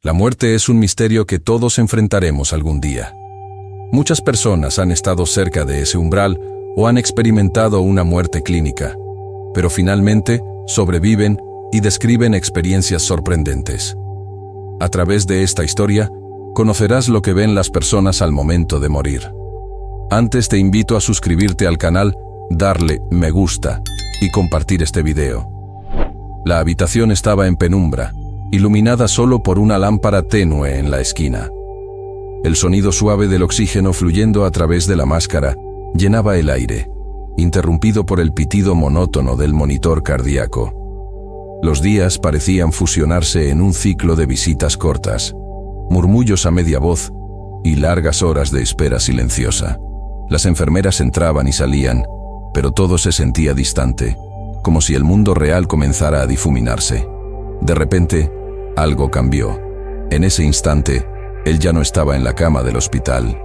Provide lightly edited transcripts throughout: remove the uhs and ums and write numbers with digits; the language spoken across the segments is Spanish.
La muerte es un misterio que todos enfrentaremos algún día. Muchas personas han estado cerca de ese umbral o han experimentado una muerte clínica, pero finalmente sobreviven y describen experiencias sorprendentes. A través de esta historia, conocerás lo que ven las personas al momento de morir. Antes te invito a suscribirte al canal, darle me gusta y compartir este video. La habitación estaba en penumbra, iluminada solo por una lámpara tenue en la esquina. El sonido suave del oxígeno fluyendo a través de la máscara llenaba el aire, interrumpido por el pitido monótono del monitor cardíaco. Los días parecían fusionarse en un ciclo de visitas cortas, murmullos a media voz y largas horas de espera silenciosa. Las enfermeras entraban y salían, pero todo se sentía distante, como si el mundo real comenzara a difuminarse. De repente, algo cambió. En ese instante, él ya no estaba en la cama del hospital.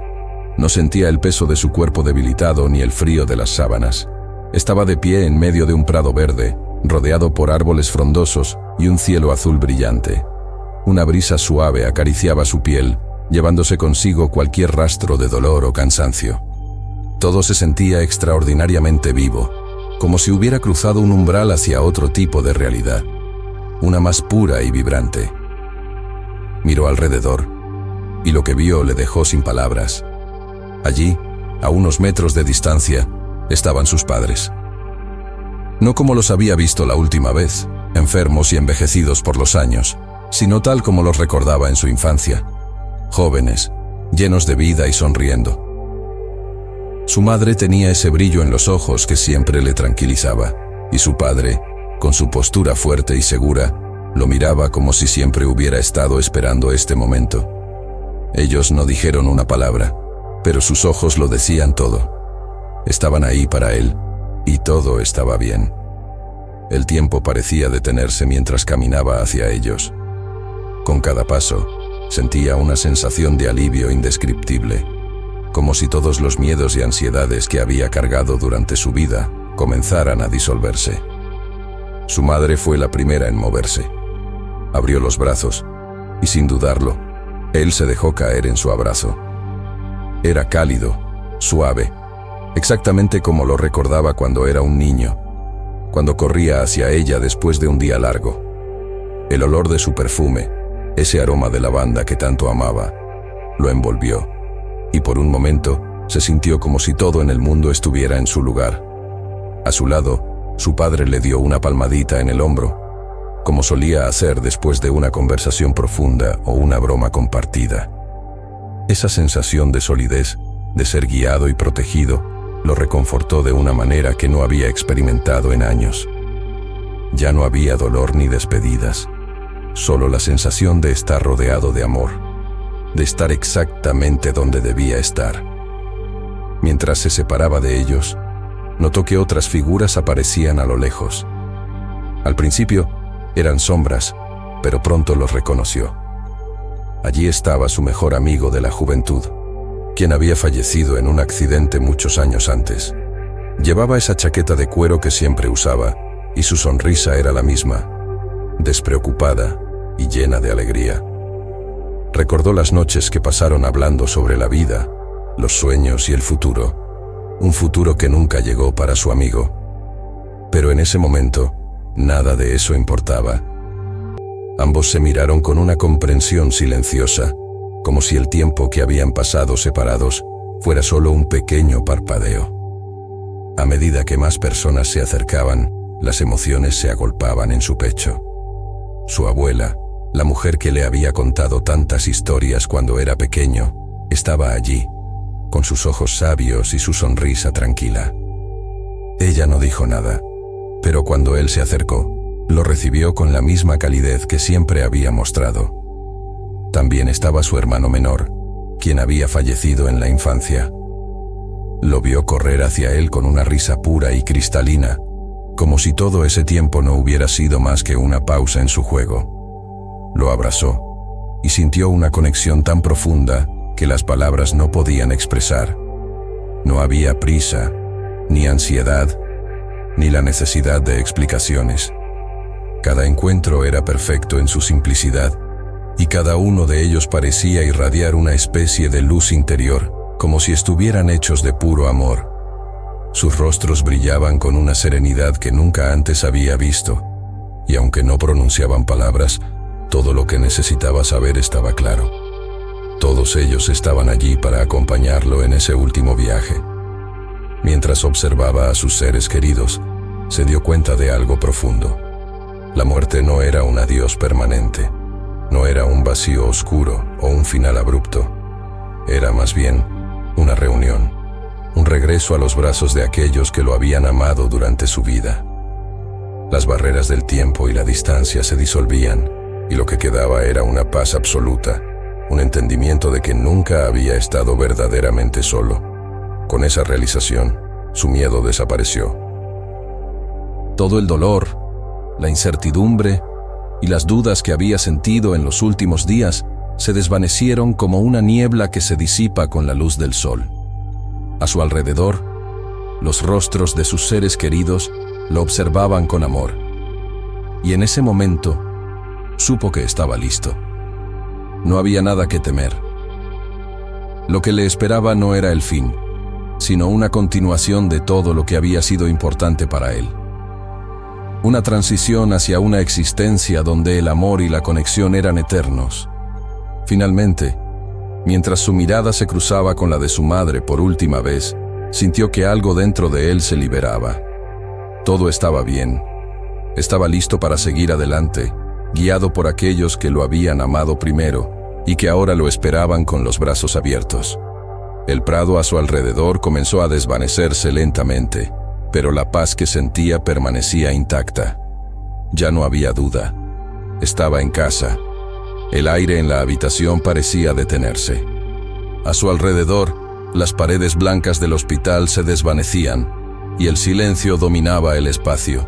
No sentía el peso de su cuerpo debilitado ni el frío de las sábanas. Estaba de pie en medio de un prado verde, rodeado por árboles frondosos y un cielo azul brillante. Una brisa suave acariciaba su piel, llevándose consigo cualquier rastro de dolor o cansancio. Todo se sentía extraordinariamente vivo, como si hubiera cruzado un umbral hacia otro tipo de realidad, una más pura y vibrante. Miró alrededor, y lo que vio le dejó sin palabras. Allí, a unos metros de distancia, estaban sus padres. No como los había visto la última vez, enfermos y envejecidos por los años, sino tal como los recordaba en su infancia, jóvenes, llenos de vida y sonriendo. Su madre tenía ese brillo en los ojos que siempre le tranquilizaba, y su padre, con su postura fuerte y segura, lo miraba como si siempre hubiera estado esperando este momento. Ellos no dijeron una palabra, pero sus ojos lo decían todo. Estaban ahí para él, y todo estaba bien. El tiempo parecía detenerse mientras caminaba hacia ellos. Con cada paso, sentía una sensación de alivio indescriptible, como si todos los miedos y ansiedades que había cargado durante su vida comenzaran a disolverse. Su madre fue la primera en moverse. Abrió los brazos, y sin dudarlo, él se dejó caer en su abrazo. Era cálido, suave, exactamente como lo recordaba cuando era un niño, cuando corría hacia ella después de un día largo. El olor de su perfume, ese aroma de lavanda que tanto amaba, lo envolvió, y por un momento se sintió como si todo en el mundo estuviera en su lugar. A su lado, su padre le dio una palmadita en el hombro, como solía hacer después de una conversación profunda o una broma compartida. Esa sensación de solidez, de ser guiado y protegido, lo reconfortó de una manera que no había experimentado en años. Ya no había dolor ni despedidas, solo la sensación de estar rodeado de amor, de estar exactamente donde debía estar. Mientras se separaba de ellos, notó que otras figuras aparecían a lo lejos. Al principio, eran sombras, pero pronto los reconoció. Allí estaba su mejor amigo de la juventud, quien había fallecido en un accidente muchos años antes. Llevaba esa chaqueta de cuero que siempre usaba, y su sonrisa era la misma, despreocupada y llena de alegría. Recordó las noches que pasaron hablando sobre la vida, los sueños y el futuro, un futuro que nunca llegó para su amigo. Pero en ese momento, nada de eso importaba. Ambos se miraron con una comprensión silenciosa, como si el tiempo que habían pasado separados fuera solo un pequeño parpadeo. A medida que más personas se acercaban, las emociones se agolpaban en su pecho. Su abuela, la mujer que le había contado tantas historias cuando era pequeño, estaba allí, con sus ojos sabios y su sonrisa tranquila. Ella no dijo nada, pero cuando él se acercó, lo recibió con la misma calidez que siempre había mostrado. También estaba su hermano menor, quien había fallecido en la infancia. Lo vio correr hacia él con una risa pura y cristalina, como si todo ese tiempo no hubiera sido más que una pausa en su juego. Lo abrazó, y sintió una conexión tan profunda que las palabras no podían expresar. No había prisa, ni ansiedad, ni la necesidad de explicaciones. Cada encuentro era perfecto en su simplicidad, y cada uno de ellos parecía irradiar una especie de luz interior, como si estuvieran hechos de puro amor. Sus rostros brillaban con una serenidad que nunca antes había visto, y aunque no pronunciaban palabras, todo lo que necesitaba saber estaba claro. Todos ellos estaban allí para acompañarlo en ese último viaje. Mientras observaba a sus seres queridos, se dio cuenta de algo profundo. La muerte no era un adiós permanente, no era un vacío oscuro o un final abrupto. Era más bien una reunión, un regreso a los brazos de aquellos que lo habían amado durante su vida. Las barreras del tiempo y la distancia se disolvían, y lo que quedaba era una paz absoluta, un entendimiento de que nunca había estado verdaderamente solo. Con esa realización, su miedo desapareció. Todo el dolor, la incertidumbre y las dudas que había sentido en los últimos días se desvanecieron como una niebla que se disipa con la luz del sol. A su alrededor, los rostros de sus seres queridos lo observaban con amor. Y en ese momento, supo que estaba listo. No había nada que temer. Lo que le esperaba no era el fin, sino una continuación de todo lo que había sido importante para él. Una transición hacia una existencia donde el amor y la conexión eran eternos. Finalmente, mientras su mirada se cruzaba con la de su madre por última vez, sintió que algo dentro de él se liberaba. Todo estaba bien. Estaba listo para seguir adelante, guiado por aquellos que lo habían amado primero y que ahora lo esperaban con los brazos abiertos. El prado a su alrededor comenzó a desvanecerse lentamente, pero la paz que sentía permanecía intacta. Ya no había duda. Estaba en casa. El aire en la habitación parecía detenerse. A su alrededor, las paredes blancas del hospital se desvanecían y el silencio dominaba el espacio.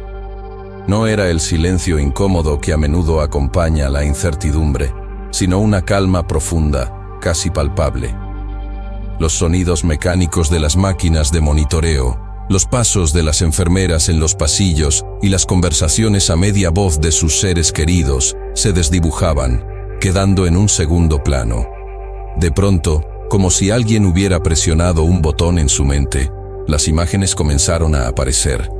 No era el silencio incómodo que a menudo acompaña la incertidumbre, sino una calma profunda, casi palpable. Los sonidos mecánicos de las máquinas de monitoreo, los pasos de las enfermeras en los pasillos y las conversaciones a media voz de sus seres queridos se desdibujaban, quedando en un segundo plano. De pronto, como si alguien hubiera presionado un botón en su mente, las imágenes comenzaron a aparecer.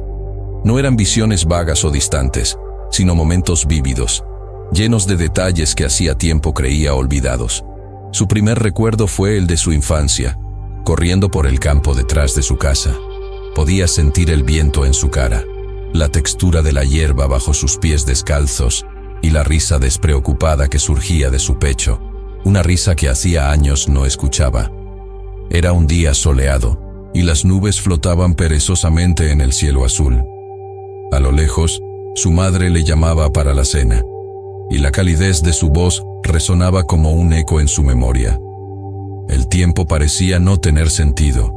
No eran visiones vagas o distantes, sino momentos vívidos, llenos de detalles que hacía tiempo creía olvidados. Su primer recuerdo fue el de su infancia, corriendo por el campo detrás de su casa. Podía sentir el viento en su cara, la textura de la hierba bajo sus pies descalzos y la risa despreocupada que surgía de su pecho, una risa que hacía años no escuchaba. Era un día soleado, y las nubes flotaban perezosamente en el cielo azul. A lo lejos, su madre le llamaba para la cena, y la calidez de su voz resonaba como un eco en su memoria. El tiempo parecía no tener sentido.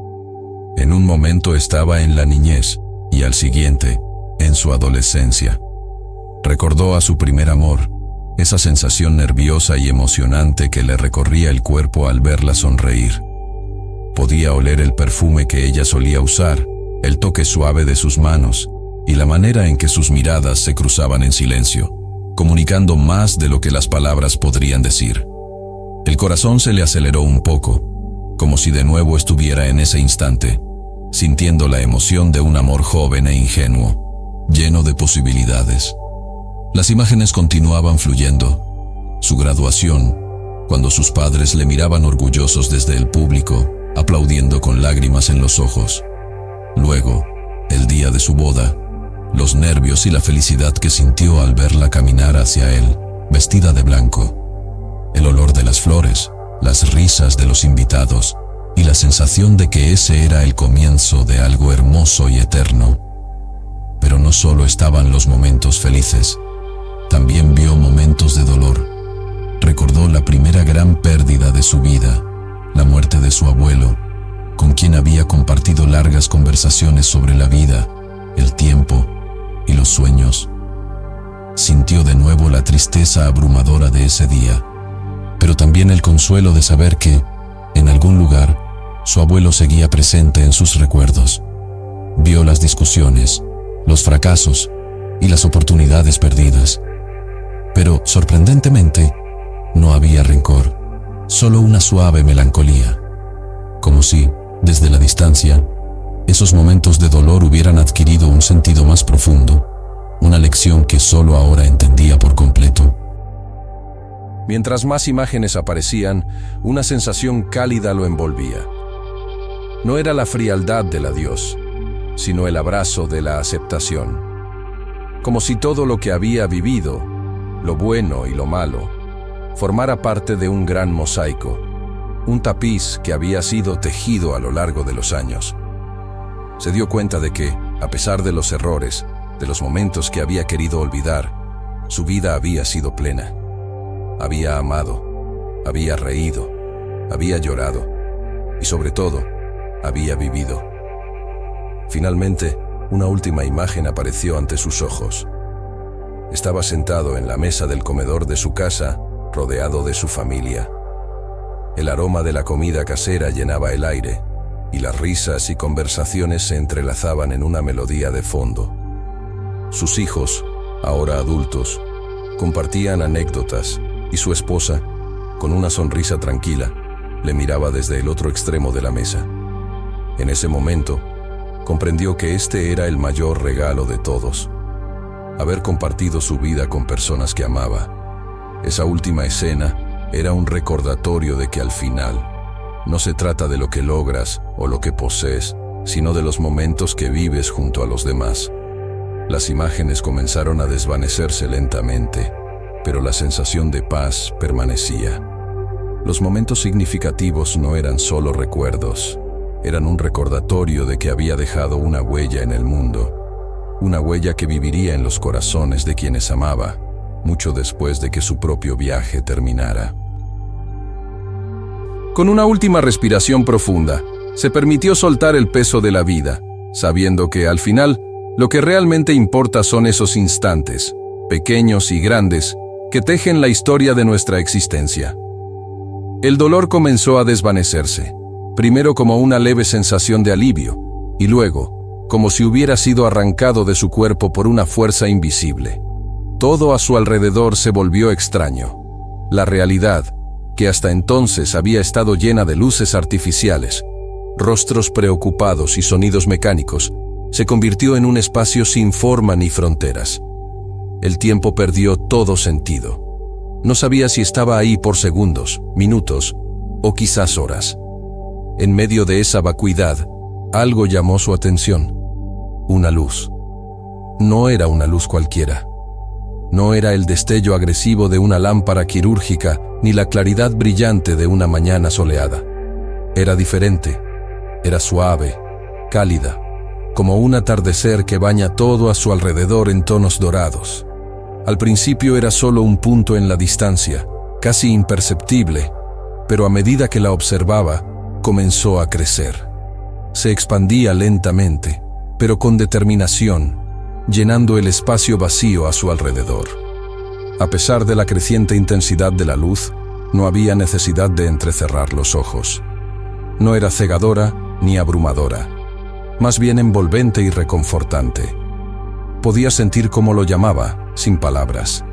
En un momento estaba en la niñez, y al siguiente, en su adolescencia. Recordó a su primer amor, esa sensación nerviosa y emocionante que le recorría el cuerpo al verla sonreír. Podía oler el perfume que ella solía usar, el toque suave de sus manos, y la manera en que sus miradas se cruzaban en silencio, comunicando más de lo que las palabras podrían decir. El corazón se le aceleró un poco, como si de nuevo estuviera en ese instante, sintiendo la emoción de un amor joven e ingenuo, lleno de posibilidades. Las imágenes continuaban fluyendo. Su graduación, cuando sus padres le miraban orgullosos desde el público, aplaudiendo con lágrimas en los ojos. Luego, el día de su boda, los nervios y la felicidad que sintió al verla caminar hacia él, vestida de blanco. El olor de las flores, las risas de los invitados y la sensación de que ese era el comienzo de algo hermoso y eterno. Pero no solo estaban los momentos felices, también vio momentos de dolor. Recordó la primera gran pérdida de su vida, la muerte de su abuelo, con quien había compartido largas conversaciones sobre la vida, el tiempo y los sueños. Sintió de nuevo la tristeza abrumadora de ese día, pero también el consuelo de saber que, en algún lugar, su abuelo seguía presente en sus recuerdos. Vio las discusiones, los fracasos y las oportunidades perdidas. Pero, sorprendentemente, No había rencor, solo una suave melancolía, como si, desde la distancia, esos momentos de dolor hubieran adquirido un sentido más profundo, una lección que solo ahora entendía por completo. Mientras más imágenes aparecían, una sensación cálida lo envolvía. No era la frialdad del adiós, sino el abrazo de la aceptación. Como si todo lo que había vivido, lo bueno y lo malo, formara parte de un gran mosaico, un tapiz que había sido tejido a lo largo de los años. Se dio cuenta de que, a pesar de los errores, de los momentos que había querido olvidar, su vida había sido plena. Había amado, había reído, había llorado y sobre todo, había vivido. Finalmente, una última imagen apareció ante sus ojos. Estaba sentado en la mesa del comedor de su casa, rodeado de su familia. El aroma de la comida casera llenaba el aire, y las risas y conversaciones se entrelazaban en una melodía de fondo. Sus hijos, ahora adultos, compartían anécdotas, y su esposa, con una sonrisa tranquila, le miraba desde el otro extremo de la mesa. En ese momento, comprendió que este era el mayor regalo de todos: haber compartido su vida con personas que amaba. Esa última escena era un recordatorio de que al final, no se trata de lo que logras o lo que posees, sino de los momentos que vives junto a los demás. Las imágenes comenzaron a desvanecerse lentamente, pero la sensación de paz permanecía. Los momentos significativos no eran solo recuerdos, eran un recordatorio de que había dejado una huella en el mundo, una huella que viviría en los corazones de quienes amaba, mucho después de que su propio viaje terminara. Con una última respiración profunda, se permitió soltar el peso de la vida, sabiendo que, al final, lo que realmente importa son esos instantes, pequeños y grandes, que tejen la historia de nuestra existencia. El dolor comenzó a desvanecerse, primero como una leve sensación de alivio, y luego, como si hubiera sido arrancado de su cuerpo por una fuerza invisible. Todo a su alrededor se volvió extraño. La realidad, que hasta entonces había estado llena de luces artificiales, rostros preocupados y sonidos mecánicos, se convirtió en un espacio sin forma ni fronteras. El tiempo perdió todo sentido. No sabía si estaba ahí por segundos, minutos o quizás horas. En medio de esa vacuidad, algo llamó su atención. Una luz. No era una luz cualquiera. No era el destello agresivo de una lámpara quirúrgica ni la claridad brillante de una mañana soleada. Era diferente. Era suave, cálida, como un atardecer que baña todo a su alrededor en tonos dorados. Al principio era solo un punto en la distancia, casi imperceptible, pero a medida que la observaba, comenzó a crecer. Se expandía lentamente, pero con determinación, llenando el espacio vacío a su alrededor. A pesar de la creciente intensidad de la luz, no había necesidad de entrecerrar los ojos. No era cegadora ni abrumadora, más bien envolvente y reconfortante. Podía sentir cómo lo llamaba, sin palabras,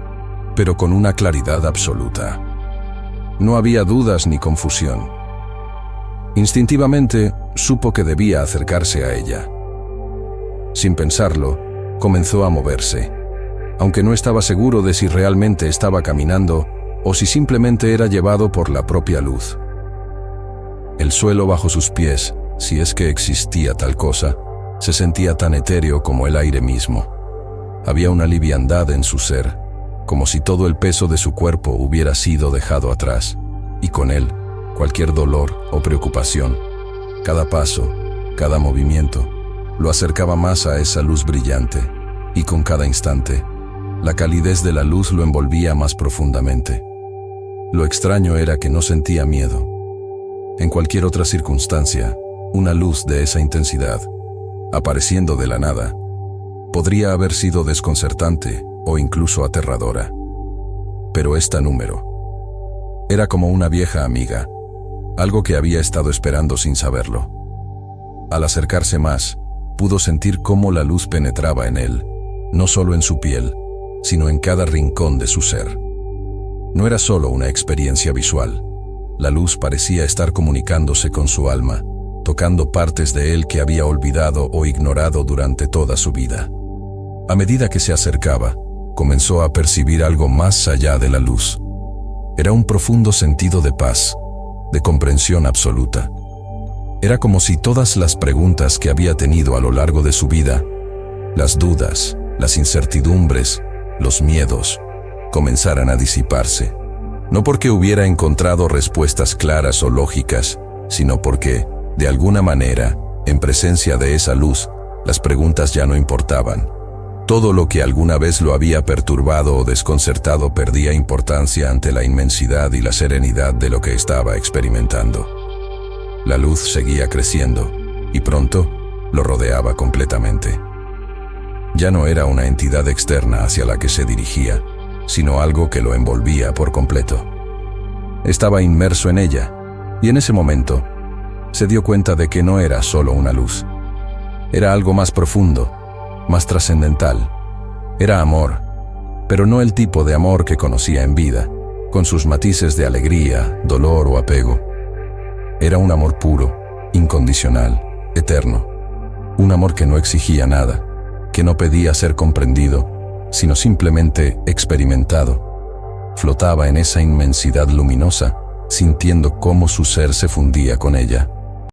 pero con una claridad absoluta. No había dudas ni confusión. Instintivamente, supo que debía acercarse a ella. Sin pensarlo, comenzó a moverse, aunque no estaba seguro de si realmente estaba caminando o si simplemente era llevado por la propia luz. El suelo bajo sus pies, si es que existía tal cosa, se sentía tan etéreo como el aire mismo. Había una liviandad en su ser, como si todo el peso de su cuerpo hubiera sido dejado atrás, y con él, cualquier dolor o preocupación. Cada paso, cada movimiento, lo acercaba más a esa luz brillante, y con cada instante, la calidez de la luz lo envolvía más profundamente. Lo extraño era que no sentía miedo. En cualquier otra circunstancia, una luz de esa intensidad, apareciendo de la nada, podría haber sido desconcertante o incluso aterradora. Pero esta número era como una vieja amiga, algo que había estado esperando sin saberlo. Al acercarse más, pudo sentir cómo la luz penetraba en él, no solo en su piel, sino en cada rincón de su ser. No era solo una experiencia visual. La luz parecía estar comunicándose con su alma, tocando partes de él que había olvidado o ignorado durante toda su vida. A medida que se acercaba, comenzó a percibir algo más allá de la luz. Era un profundo sentido de paz, de comprensión absoluta. Era como si todas las preguntas que había tenido a lo largo de su vida, las dudas, las incertidumbres, los miedos, comenzaran a disiparse. No porque hubiera encontrado respuestas claras o lógicas, sino porque, de alguna manera, en presencia de esa luz, las preguntas ya no importaban. Todo lo que alguna vez lo había perturbado o desconcertado perdía importancia ante la inmensidad y la serenidad de lo que estaba experimentando. La luz seguía creciendo, y pronto lo rodeaba completamente. Ya no era una entidad externa hacia la que se dirigía, sino algo que lo envolvía por completo. Estaba inmerso en ella, y en ese momento se dio cuenta de que no era solo una luz. Era algo más profundo, más trascendental. Era amor, pero no el tipo de amor que conocía en vida, con sus matices de alegría, dolor o apego. Era un amor puro, incondicional, eterno. Un amor que no exigía nada, que no pedía ser comprendido, sino simplemente experimentado. Flotaba en esa inmensidad luminosa, sintiendo cómo su ser se fundía con ella.